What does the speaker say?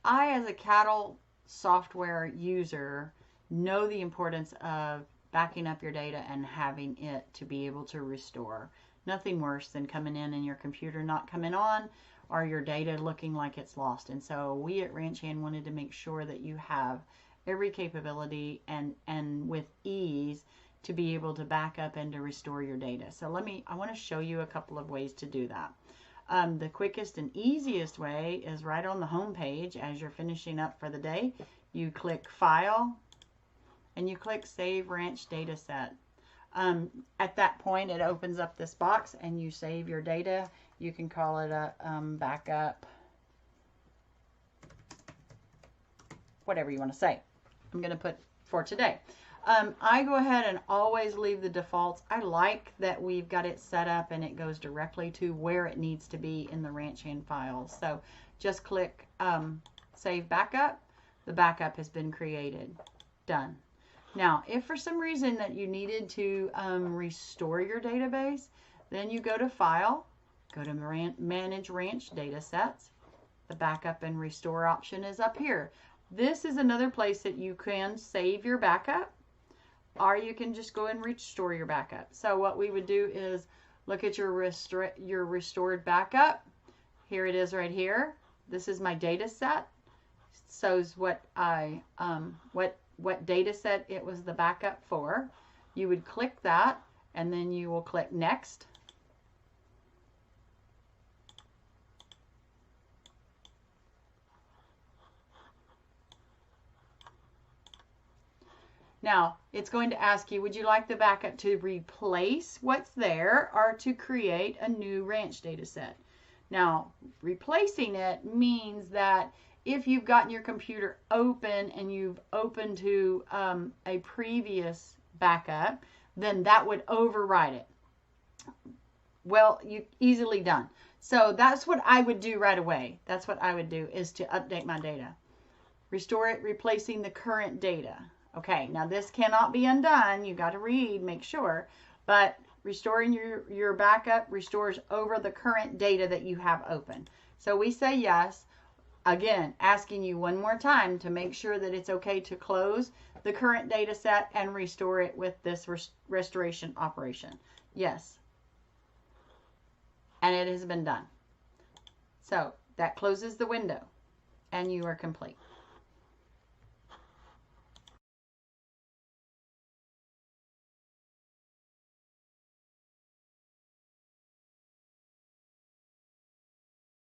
I, as a cattle software user, know the importance of backing up your data and having it to be able to restore. Nothing worse than coming in and your computer not coming on or your data looking like it's lost. And so we at RanchHand wanted to make sure that you have every capability and with ease to be able to back up and to restore your data. So I want to show you a couple of ways to do that. The quickest and easiest way is right on the home page as you're finishing up for the day. You click File and you click Save Ranch Data Set. At that point, it opens up this box and you save your data. You can call it a backup, whatever you want to say. I'm going to put for today. I go ahead and always leave the defaults. I like that we've got it set up and it goes directly to where it needs to be in the RanchHand files. So just click Save Backup. The backup has been created. Done. Now, if for some reason that you needed to restore your database, then you go to File, go to Manage Ranch Datasets. The Backup and Restore option is up here. This is another place that you can save your backup, or you can just go and restore your backup. So what we would do is look at your restored backup. Here it is right here. This is my data set. Shows what what data set it was the backup for. You would click that and then you will click Next. Now, it's going to ask you, would you like the backup to replace what's there or to create a new ranch data set? Now, replacing it means that if you've gotten your computer open and you've opened to a previous backup, then that would override it. Well, you easily done. So that's what I would do right away. That's what I would do, is to update my data. Restore it, replacing the current data. Okay, now this cannot be undone. You got to read, make sure. But restoring your backup restores over the current data that you have open. So we say yes. Again, asking you one more time to make sure that it's okay to close the current data set and restore it with this restoration operation. Yes. And it has been done. So that closes the window and you are complete.